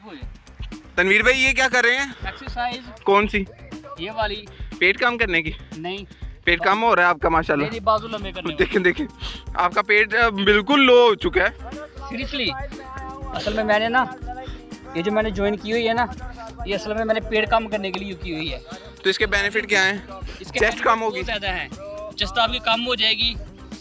हो जाए। तनवीर भाई ये क्या कर रहे हैं? एक्सरसाइज। कौन सी? ये वाली। पेट कम करने की? नहीं, पेट कम हो रहा है आपका माशाल्लाह। मेरी बाजू लंबे करने देखें देखें आपका पेट बिल्कुल लो हो चुका है। सीरियसली असल में मैंने ना ये जो मैंने ज्वाइन की हुई है ना, ये असल में मैंने पेट कम करने के लिए की हुई है। तो इसके बेनिफिट क्या हैं? इसके चेस्ट कम होगी, ज़्यादा है, चेस्ट आपकी कम हो जाएगी,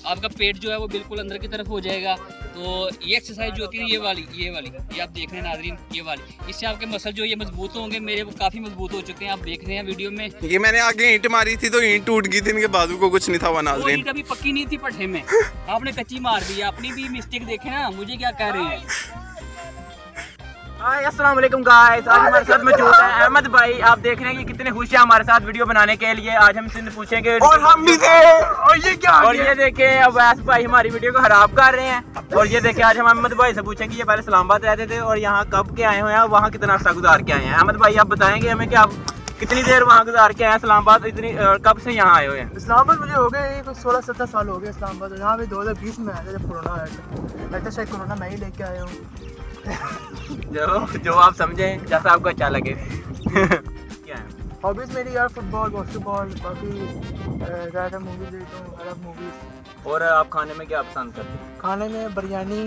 आपका पेट जो है वो बिल्कुल अंदर की तरफ हो जाएगा। तो ये एक्सरसाइज जो होती है ये वाली ये आप देख रहे हैं नाज़रीन, ये वाली, इससे आपके मसल जो ये मजबूत होंगे। मेरे वो काफ़ी मजबूत हो चुके हैं, आप देख रहे हैं वीडियो में। ये मैंने आगे ईंट मारी थी तो ईंट टूट गई थी, इनके बाजू को कुछ नहीं था। वो नाज़रीन कभी पक्की नहीं थी पट्टे में, आपने कच्ची मार दी। अपनी भी मिस्टेक देखे ना, मुझे क्या कह रहे हैं। अस्सलाम वालेकुम गाइस, आज हमारे साथ मौजूद है अहमद भाई। आप देख रहे हैं कि कितने खुश हैं हमारे साथ वीडियो बनाने के लिए। आज हम इनसे पूछेंगे और हम भी थे। और ये क्या? और ये देखें अवैस भाई हमारी वीडियो को खराब कर रहे हैं। और ये देखें आज हम अहमद भाई से पूछेंगे ये पहले इस्लामाबाद रहते थे और यहाँ कब के आए हुए हैं, वहाँ कितना अर्सा गुजार के आए हैं। अहमद भाई आप बताएंगे हमें कि आप कितनी देर वहाँ गुजार के आए हैं इस्लामाबाद, इतनी कब से यहाँ आए हुए हैं? इस्लामाबाद मुझे हो गए 16-17 साल हो गए इस्लामाबाद। यहाँ पे 2020 में आया था जब कोरोना आया था। लगता है शायद कोरोना मैं ही लेके आया हूँ। जो आप समझें जैसा आपको अच्छा लगे। क्या है हॉबीज़ मेरी यार? फुटबॉल, बास्केटबॉल, बाकी ज़्यादा मूवीज़ देखता हूँ, अरब मूवीज़। और आप खाने में क्या पसंद करते हैं? खाने में बिरयानी।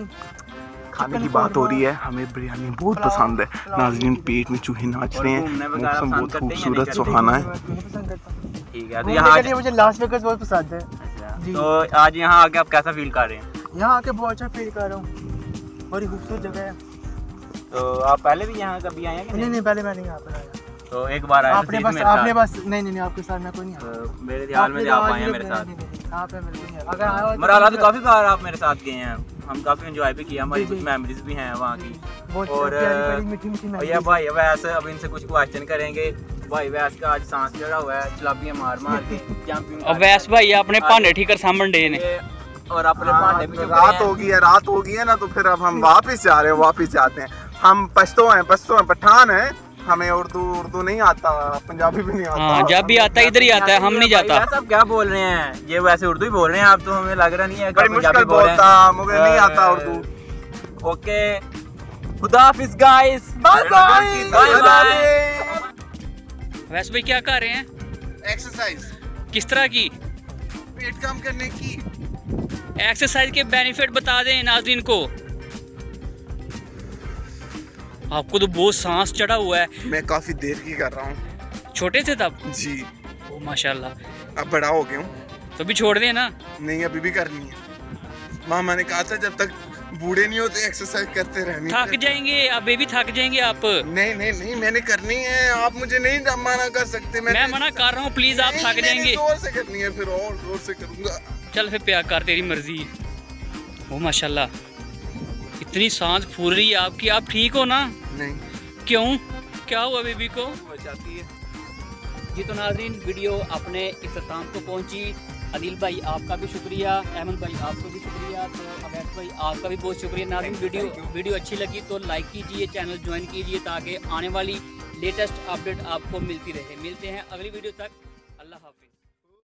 खाने की बात हो रही है, हमें बिरयानी बहुत पसंद है नाज़रीन। पेट में चूहे नाच रहे हैं, मौसम बहुत खूबसूरत सुहाना है। ठीक है, तो यहाँ मुझे लास वेगास बहुत पसंद है। तो आज यहाँ आके आप कैसा फील कर रहे हैं? यहाँ आके बहुत अच्छा फील कर रहा हूँ, बड़ी खूबसूरत जगह है। तो आप पहले भी यहाँ कभी आए हैं कि नहीं? पहले मैंने यहाँ पर आया। तो एक बार आए आपने बस नहीं आपके साथ मैं कोई नहीं आया। तो मेरे ध्यान में आप आए हैं मेरे साथ। मराला तो काफी बार आप मेरे साथ गए हैं, हम काफी एंजॉय भी किया, हमारी कुछ मेमोरीज भी हैं वहाँ की। और भैया भाई वैसे अब इनसे कुछ क्वेश्चन करेंगे। भाई वैस का आज सांस चढ़ा हुआ है, चलाबियां मार मार के। अब वैस भाई अपने भांडे ठीक कर सामने ने और अपने भांडे भी रात हो गई है ना, तो फिर अब हम वापस जा रहे हैं, वापस जाते हैं। हम पश्तो हैं, पठान हैं, हमें उर्दू नहीं आता, पंजाबी भी नहीं आता। हाँ, जब भी आता इधर ही आता है, हम नहीं जाता। सब क्या बोल रहे हैं, ये वैसे उर्दू ही बोल रहे हैं आप, तो हमें लग रहा नहीं है बड़ी मुश्किल बोलता, मुझे नहीं आता उर्दू। ओके, खुदा हाफिज़ गाइस, बाय बाय। वैसे भाई क्या कर रहे हैं? एक्सरसाइज। किस तरह की? पेट कम करने की। एक्सरसाइज के बेनिफिट बता दें नाज़रीन को। आपको तो बहुत सांस चढ़ा हुआ है। मैं काफी देर की कर रहा हूँ। छोटे थे तब? जी। ओ माशाल्लाह। अब बड़ा हो गया हूँ। तो भी छोड़ दें ना? नहीं, अभी भी करनी है। मामा ने कहा था जब तक बूढ़े नहीं होते एक्सरसाइज करते रहनी। थक जाएंगे, अभी भी थक जाएंगे आप। नहीं, मैंने करनी है, आप मुझे नहीं मना कर सकते। मैं मना कर रहा हूँ, प्लीज, आप थक जाएंगे। जोर से करनी है, फिर और जोर से करूँगा। चल फिर प्यार कर, तेरी मर्जी। ओ माशाल्लाह, इतनी सांस फूल रही है आपकी। आप ठीक हो ना? नहीं। क्यों, क्या हुआ बेबी को? हो जाती है जी। तो नाज़रीन वीडियो अपने इख्तिताम को पहुंची। अदिल भाई आपका भी शुक्रिया, अहमद भाई आपको भी शुक्रिया, तो अवैस भाई आपका भी बहुत शुक्रिया। नाज़रीन वीडियो अच्छी लगी तो लाइक कीजिए, चैनल ज्वाइन कीजिए ताकि आने वाली लेटेस्ट अपडेट आपको मिलती रहे। मिलते हैं अगली वीडियो तक।